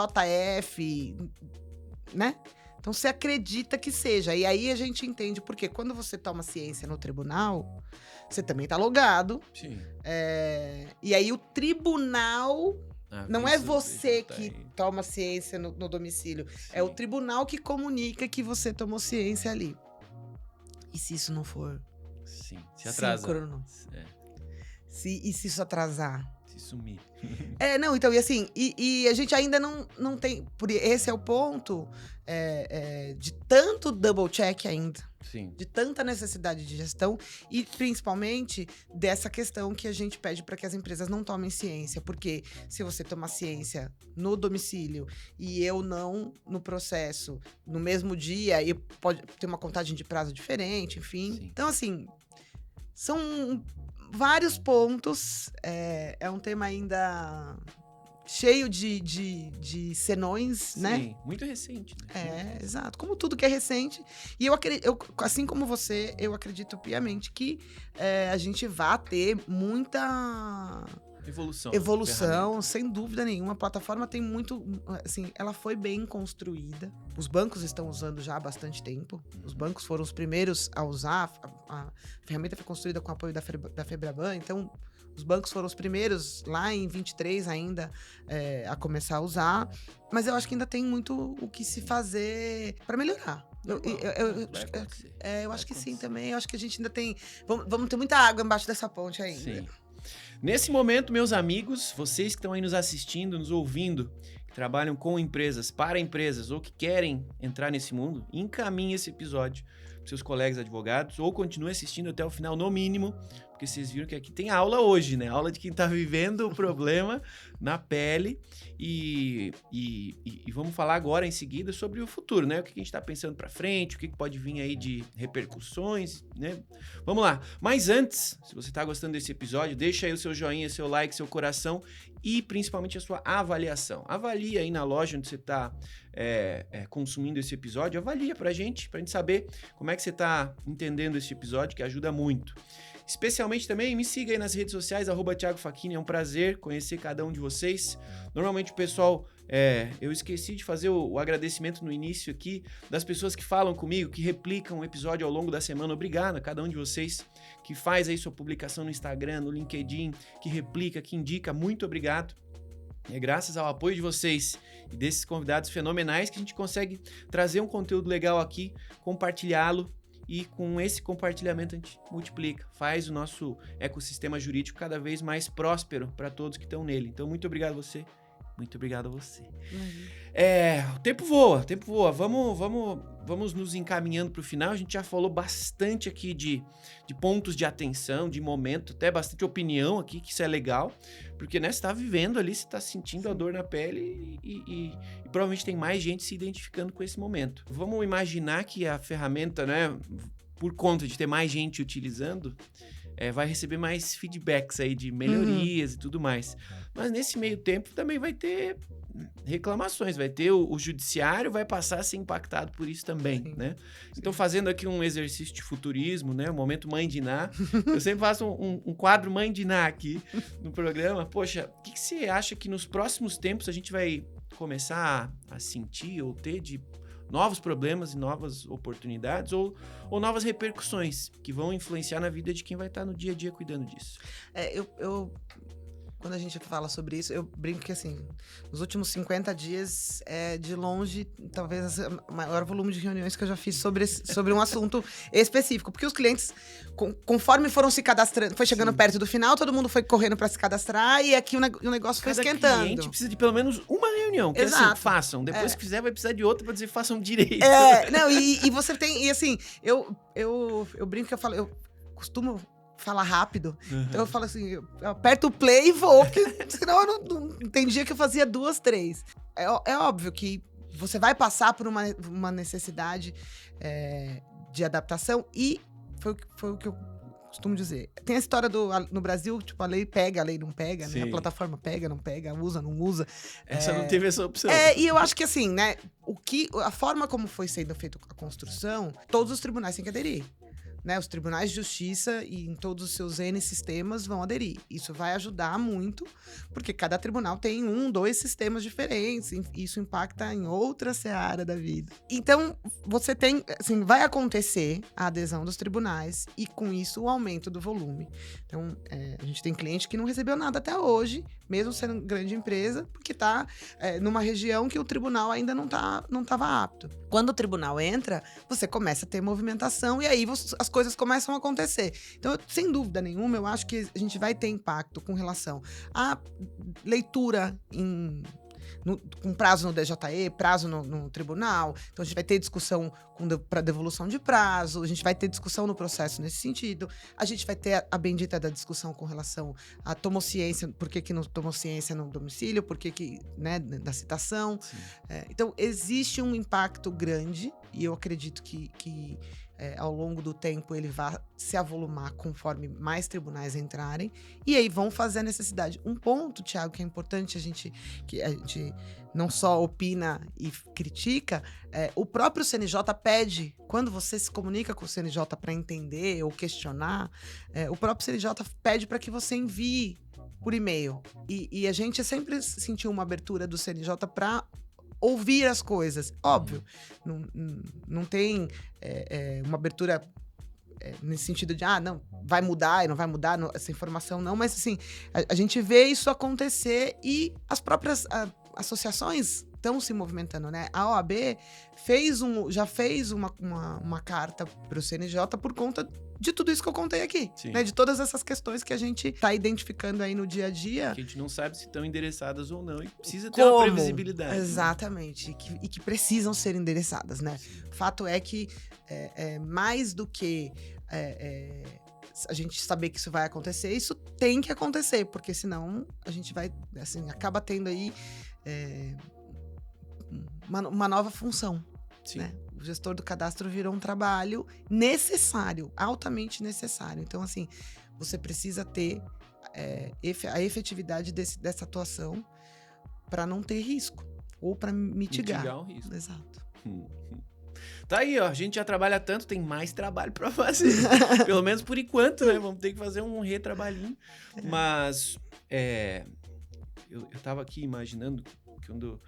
né? Então, você acredita que seja. E aí, a gente entende porque quando você toma ciência no tribunal, você também tá logado.
Sim.
E aí, o tribunal... não é você
tá
que
aí.
toma ciência no domicílio.
Sim.
É o tribunal que comunica que você tomou ciência ali. E se isso não for
Sim, se atrasa.
síncrono? E se isso atrasar?
Se sumir.
Não, então, e assim, e a gente ainda não tem... Esse é o ponto de tanto double check ainda.
Sim.
De tanta necessidade de gestão e, principalmente, dessa questão que a gente pede para que as empresas não tomem ciência. Porque se você tomar ciência no domicílio e eu não no processo, no mesmo dia, e pode ter uma contagem de prazo diferente, enfim.
Sim.
Então, assim, são vários pontos. É um tema ainda cheio de senões, né?
Sim, muito recente, né?
Exato. Como tudo que é recente. E assim como você, eu acredito piamente que a gente vai ter muita evolução, sem dúvida nenhuma. A plataforma tem muito... Assim, ela foi bem construída. Os bancos estão usando já há bastante tempo. Os bancos foram os primeiros a usar. A ferramenta foi construída com o apoio da Febraban, então... Os bancos foram os primeiros, lá em 23 ainda, a começar a usar. Mas eu acho que ainda tem muito o que se fazer para melhorar. Eu acho que sim também. Eu acho que a gente ainda tem... Vamos ter muita água embaixo dessa ponte ainda.
Sim. Nesse momento, meus amigos, vocês que estão aí nos assistindo, nos ouvindo, que trabalham com empresas, para empresas, ou que querem entrar nesse mundo, encaminhe esse episódio para seus colegas advogados, ou continue assistindo até o final, no mínimo, porque vocês viram que aqui tem aula hoje, né? Aula de quem tá vivendo o problema na pele. E vamos falar agora, em seguida, sobre o futuro, né? O que a gente tá pensando para frente, o que pode vir aí de repercussões, né? Vamos lá. Mas antes, se você tá gostando desse episódio, deixa aí o seu joinha, seu like, seu coração e principalmente a sua avaliação. Avalia aí na loja onde você tá consumindo esse episódio, avalia pra gente saber como é que você tá entendendo esse episódio, que ajuda muito. Especialmente também, me siga aí nas redes sociais, @Thiago Facchini, é um prazer conhecer cada um de vocês. Normalmente o pessoal, eu esqueci de fazer o agradecimento no início aqui, das pessoas que falam comigo, que replicam o episódio ao longo da semana. Obrigado a cada um de vocês que faz aí sua publicação no Instagram, no LinkedIn, que replica, que indica, muito obrigado. É graças ao apoio de vocês e desses convidados fenomenais que a gente consegue trazer um conteúdo legal aqui, compartilhá-lo. E com esse compartilhamento a gente multiplica, faz o nosso ecossistema jurídico cada vez mais próspero para todos que estão nele. Então, muito obrigado a você. Muito obrigado a você. O tempo voa. Vamos nos encaminhando para o final. A gente já falou bastante aqui de pontos de atenção, de momento, até bastante opinião aqui, que isso é legal. Porque, né, você está vivendo ali, você está sentindo a dor na pele e provavelmente tem mais gente se identificando com esse momento. Vamos imaginar que a ferramenta, né, por conta de ter mais gente utilizando, vai receber mais feedbacks aí de melhorias e tudo mais. Mas nesse meio tempo também vai ter reclamações, vai ter o judiciário vai passar a ser impactado por isso também, né? Sim. Então, fazendo aqui um exercício de futurismo, né? O momento Mãe de Ná. Eu sempre faço um quadro Mãe de Ná aqui no programa. Poxa, o que você acha que nos próximos tempos a gente vai começar a sentir ou ter de novos problemas e novas oportunidades ou novas repercussões que vão influenciar na vida de quem vai estar no dia a dia cuidando disso?
Quando a gente fala sobre isso, eu brinco que, assim, nos últimos 50 dias, de longe, talvez o maior volume de reuniões que eu já fiz sobre um assunto específico. Porque os clientes, conforme foram se cadastrando, foi chegando perto do final, todo mundo foi correndo para se cadastrar e aqui o negócio foi esquentando.
O cliente precisa de pelo menos uma reunião, que assim, façam. Depois que fizer, vai preçar de outra para dizer façam direito.
E você tem... E assim, eu brinco que eu costumo falar rápido. Então eu falo assim, eu aperto o play e vou, porque senão eu não entendia que eu fazia 2, 3. É óbvio que você vai passar por uma necessidade de adaptação e foi o que eu costumo dizer. Tem a história no Brasil, tipo, a lei pega, a lei não pega, né?
Sim.
A plataforma pega, não pega, usa, não usa.
Essa não teve essa opção.
E eu acho que assim, né? A forma como foi sendo feita a construção, todos os tribunais têm que aderir. Né, os tribunais de justiça e em todos os seus N sistemas vão aderir. Isso vai ajudar muito, porque cada tribunal tem 2 sistemas diferentes. E isso impacta em outra seara da vida. Então, você tem, assim, vai acontecer a adesão dos tribunais e, com isso, o aumento do volume. Então, a gente tem cliente que não recebeu nada até hoje, mesmo sendo grande empresa, porque está numa região que o tribunal ainda não estava apto. Quando o tribunal entra, você começa a ter movimentação e aí as coisas começam a acontecer. Então, sem dúvida nenhuma, eu acho que a gente vai ter impacto com relação à leitura com prazo no DJE, prazo no tribunal. Então, a gente vai ter discussão para devolução de prazo, a gente vai ter discussão no processo nesse sentido, a gente vai ter a bendita da discussão com relação à tomociência, por que não tomou ciência no domicílio, por que né, da citação. Então, existe um impacto grande e eu acredito que ao longo do tempo ele vai se avolumar conforme mais tribunais entrarem e aí vão fazer a necessidade. Um ponto, Thiago, que é importante que a gente não só opina e critica, o próprio CNJ pede, quando você se comunica com o CNJ para entender ou questionar, o próprio CNJ pede para que você envie por e-mail. E a gente sempre sentiu uma abertura do CNJ para ouvir as coisas. Óbvio, não tem uma abertura nesse sentido de, não, vai mudar e não vai mudar essa informação, não. Mas, assim, a gente vê isso acontecer e as próprias associações estão se movimentando, né? A OAB já fez uma carta para o CNJ por conta de tudo isso que eu contei aqui, né? De todas essas questões que a gente está identificando aí no dia a dia.
Que a gente não sabe se estão endereçadas ou não e precisa ter uma previsibilidade.
Exatamente, e que precisam ser endereçadas, né? Fato é que mais do que a gente saber que isso vai acontecer, isso tem que acontecer, porque senão a gente vai, assim, acaba tendo aí uma nova função, né? O gestor do cadastro virou um trabalho necessário, altamente necessário. Então, assim, você precisa ter a efetividade dessa atuação para não ter risco ou para mitigar
o risco.
Exato.
Tá aí, ó. A gente já trabalha tanto, tem mais trabalho para fazer. Pelo menos por enquanto, né? Vamos ter que fazer um retrabalhinho. Mas eu tava aqui imaginando quando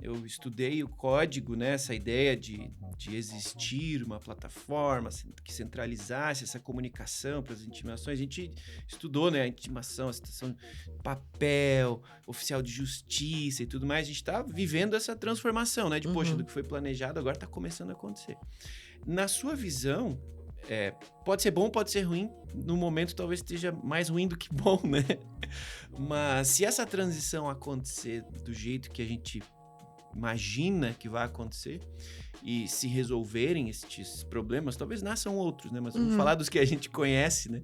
eu estudei o código, né? Essa ideia de existir uma plataforma que centralizasse essa comunicação para as intimações. A gente estudou, né? A intimação, a citação de papel, oficial de justiça e tudo mais. A gente está vivendo essa transformação, né? Poxa, do que foi planejado agora está começando a acontecer. Na sua visão, pode ser bom, pode ser ruim. No momento talvez esteja mais ruim do que bom, né? Mas se essa transição acontecer do jeito que a gente imagina que vai acontecer e se resolverem estes problemas, talvez nasçam outros, né? Mas vamos falar dos que a gente conhece, né?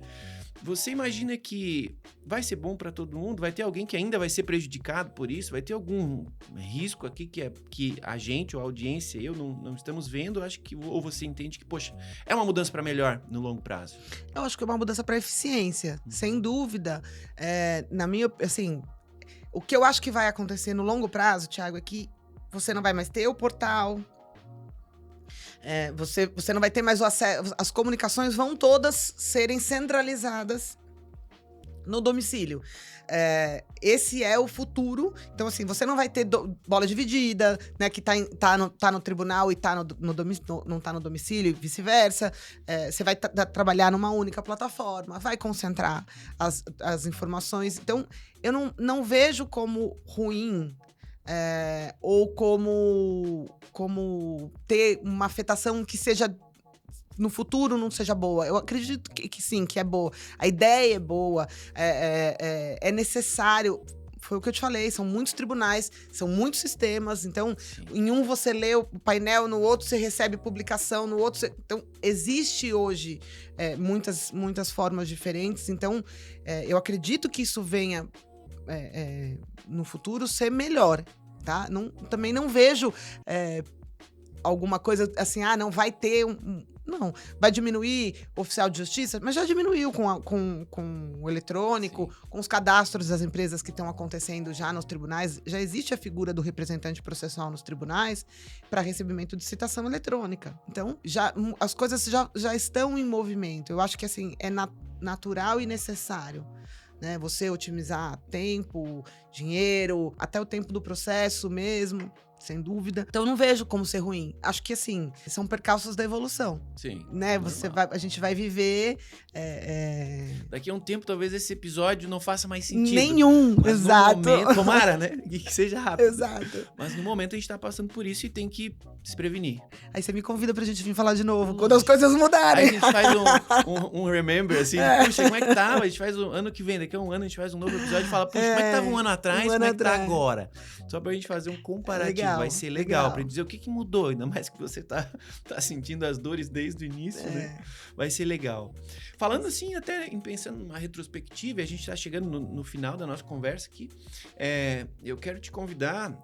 Você imagina que vai ser bom para todo mundo? Vai ter alguém que ainda vai ser prejudicado por isso? Vai ter algum risco aqui que a gente, ou a audiência, eu não estamos vendo? Acho que, ou você entende que, poxa, é uma mudança para melhor no longo prazo?
Eu acho que é uma mudança para eficiência, sem dúvida. Na minha, assim, o que eu acho que vai acontecer no longo prazo, Thiago, é que você não vai mais ter o portal, você não vai ter mais o acesso, as comunicações vão todas serem centralizadas no domicílio. Esse é o futuro. Então, assim, você não vai ter bola dividida, né, que tá no tribunal e não tá no domicílio, e vice-versa. Você vai trabalhar numa única plataforma, vai concentrar as informações. Então, eu não vejo como ruim ou como ter uma afetação que seja no futuro não seja boa. Eu acredito que sim, que é boa. A ideia é boa, é necessário. Foi o que eu te falei, são muitos tribunais, são muitos sistemas. Então, em um você lê o painel, no outro você recebe publicação, no outro Então, existe hoje muitas formas diferentes. Então, eu acredito que isso venha no futuro ser melhor, tá? Também não vejo alguma coisa assim, não vai ter Não. Vai diminuir o oficial de justiça? Mas já diminuiu com o eletrônico, com os cadastros das empresas que estão acontecendo já nos tribunais. Já existe a figura do representante processual nos tribunais para recebimento de citação eletrônica. Então, as coisas já estão em movimento. Eu acho que assim, é natural e necessário, né? Você otimizar tempo, dinheiro, até o tempo do processo mesmo, sem dúvida. Então, eu não vejo como ser ruim. Acho que, assim, são percalços da evolução.
Sim.
Né? A gente vai viver...
Daqui a um tempo, talvez esse episódio não faça mais sentido.
Nenhum,
mas
exato.
No momento, tomara, né? Que seja rápido.
Exato.
Mas no momento a gente tá passando por isso e tem que se prevenir.
Aí você me convida pra gente vir falar de novo, quando as coisas mudarem.
Aí a gente faz um remember, assim, puxa, como é que tava? A gente faz ano que vem, daqui a um ano a gente faz um novo episódio e fala, puxa, como é que tava um ano atrás, como é que tá agora? Só pra gente fazer um comparativo. Vai ser legal pra dizer o que mudou, ainda mais que você tá sentindo as dores desde o início, né? Vai ser legal. Falando assim, até pensando numa retrospectiva, a gente tá chegando no final da nossa conversa aqui, eu quero te convidar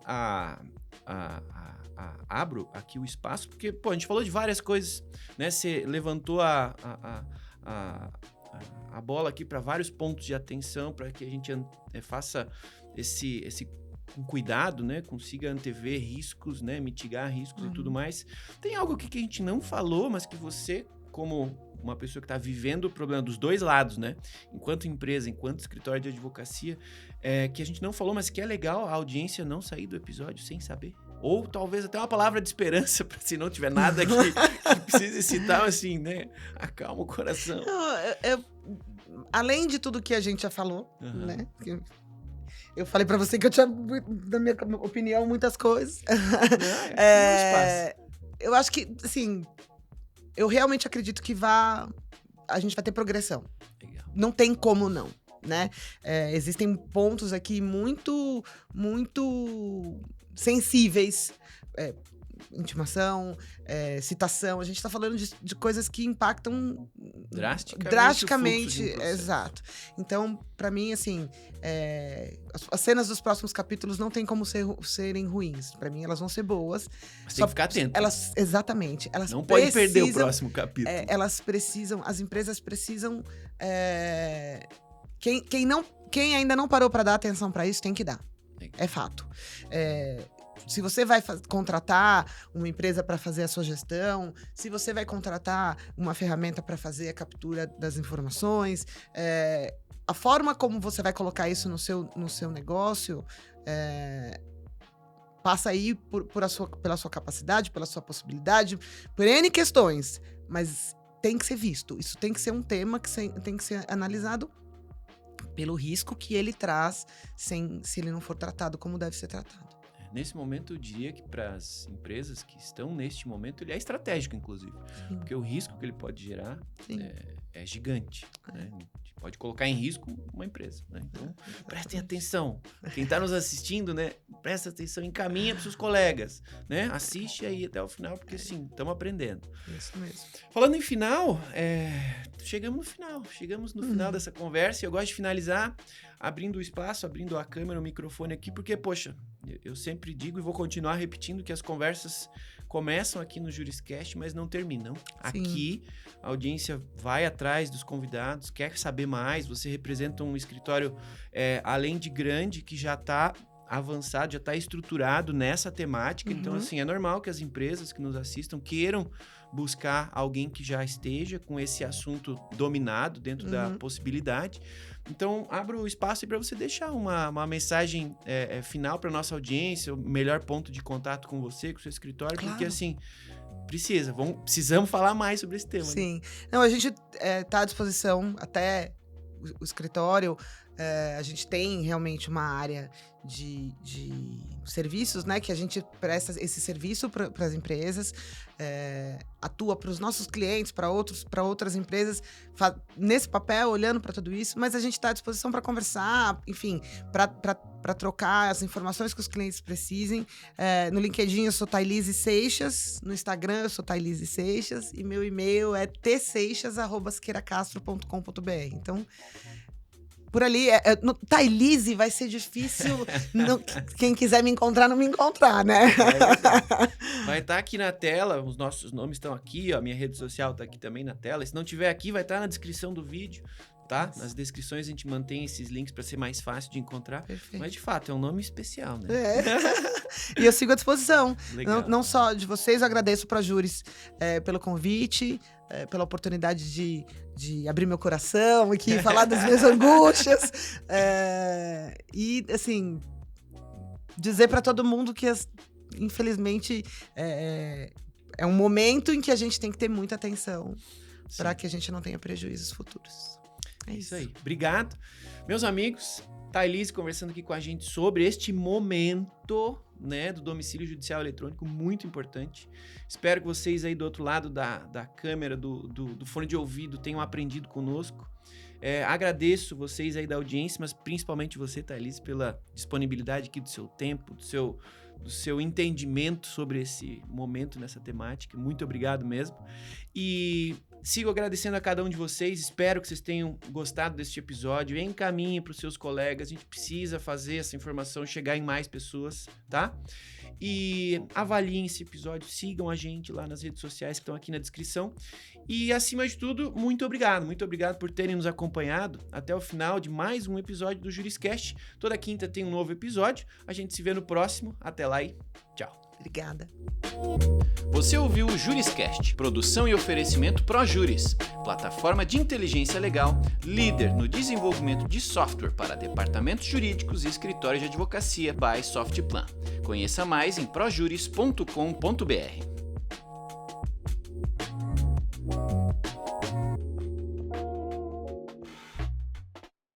abro aqui o espaço, porque, pô, a gente falou de várias coisas, né? Você levantou a bola aqui para vários pontos de atenção, para que a gente faça esse com cuidado, né? Consiga antever riscos, né? Mitigar riscos e tudo mais. Tem algo aqui que a gente não falou, mas que você, como uma pessoa que está vivendo o problema dos dois lados, né? Enquanto empresa, enquanto escritório de advocacia, que a gente não falou, mas que é legal a audiência não sair do episódio sem saber. Ou talvez até uma palavra de esperança, se não tiver nada que precise citar, assim, né? Acalma o coração.
Além de tudo que a gente já falou, né? Eu falei pra você que eu tinha, na minha opinião, muitas coisas. Eu acho que, assim, eu realmente acredito que a gente vai ter progressão.
Legal.
Não tem como não, né? Existem pontos aqui muito, muito sensíveis, intimação, citação. A gente está falando de coisas que impactam drasticamente. Exato. Então, para mim, assim, as cenas dos próximos capítulos não tem como serem ruins. Para mim, elas vão ser boas.
Mas tem que ficar atento.
Exatamente. Elas
não pode perder o próximo capítulo.
As empresas precisam... Quem ainda não parou para dar atenção para isso, tem que dar. É fato. Se você vai contratar uma empresa para fazer a sua gestão, se você vai contratar uma ferramenta para fazer a captura das informações, a forma como você vai colocar isso no seu negócio passa aí pela sua capacidade, pela sua possibilidade, por N questões, mas tem que ser visto. Isso tem que ser um tema que tem que ser analisado pelo risco que ele traz, se ele não for tratado como deve ser tratado.
Nesse momento, eu diria que para as empresas que estão neste momento, ele é estratégico, inclusive. Sim. Porque o risco que ele pode gerar é gigante. Né? Pode colocar em risco uma empresa. Né? Então, prestem atenção. Quem está nos assistindo, né? Presta atenção, encaminha para os seus colegas. Né? Assiste aí até o final, porque sim, estamos aprendendo.
Isso mesmo.
Falando em final, chegamos no final dessa conversa, e eu gosto de finalizar abrindo o espaço, abrindo a câmera, o microfone aqui, porque, poxa, eu sempre digo e vou continuar repetindo que as conversas começam aqui no Juriscast, mas não terminam. Sim. Aqui, a audiência vai atrás dos convidados, quer saber mais, você representa um escritório, além de grande, que já está avançado, já está estruturado nessa temática. Então, assim, é normal que as empresas que nos assistam queiram buscar alguém que já esteja com esse assunto dominado dentro da possibilidade. Então, abro o espaço para você deixar uma mensagem final para nossa audiência, o melhor ponto de contato com você, com o seu escritório, claro. Porque, assim, precisamos falar mais sobre esse tema.
Sim.
Né?
Não, a gente está à disposição, até o escritório, a gente tem realmente uma área de serviços, né? Que a gente presta esse serviço para as empresas, atua para os nossos clientes, para outras empresas, nesse papel, olhando para tudo isso, mas a gente está à disposição para conversar, enfim, para trocar as informações que os clientes precisem. No LinkedIn eu sou Thailise Seixas, no Instagram eu sou Thailise Seixas, e meu e-mail é tseixas@siqueiracastro.com.br. Então, por ali. No Thailise vai ser difícil. Quem quiser me encontrar, não me encontrar, né?
Vai estar aqui na tela, os nossos nomes estão aqui, ó, a minha rede social está aqui também na tela. Se não tiver aqui, vai estar na descrição do vídeo, tá?
Nossa.
Nas descrições a gente mantém esses links para ser mais fácil de encontrar.
Perfeito.
Mas, de fato, é um nome especial, né?
E eu sigo à disposição.
Legal.
Não só de vocês, eu agradeço para a Juris pelo convite, pela oportunidade de abrir meu coração aqui, falar das minhas angústias. E, assim, dizer para todo mundo que, infelizmente, é um momento em que a gente tem que ter muita atenção para que a gente não tenha prejuízos futuros.
É isso aí. Obrigado. Meus amigos, Thailise conversando aqui com a gente sobre este momento, né, do domicílio judicial eletrônico, muito importante. Espero que vocês aí do outro lado da câmera, do fone de ouvido, tenham aprendido conosco. Agradeço vocês aí da audiência, mas principalmente você, Thailise, pela disponibilidade aqui do seu tempo, do seu entendimento sobre esse momento nessa temática. Muito obrigado mesmo. E sigo agradecendo a cada um de vocês. Espero que vocês tenham gostado deste episódio. Encaminhe para os seus colegas. A gente precisa fazer essa informação chegar em mais pessoas, tá? E avaliem esse episódio. Sigam a gente lá nas redes sociais que estão aqui na descrição. E, acima de tudo, muito obrigado. Muito obrigado por terem nos acompanhado até o final de mais um episódio do Juriscast. Toda quinta tem um novo episódio. A gente se vê no próximo. Até lá e tchau.
Obrigada.
Você ouviu o Juriscast, produção e oferecimento ProJuris, plataforma de inteligência legal, líder no desenvolvimento de software para departamentos jurídicos e escritórios de advocacia by Softplan. Conheça mais em projuris.com.br.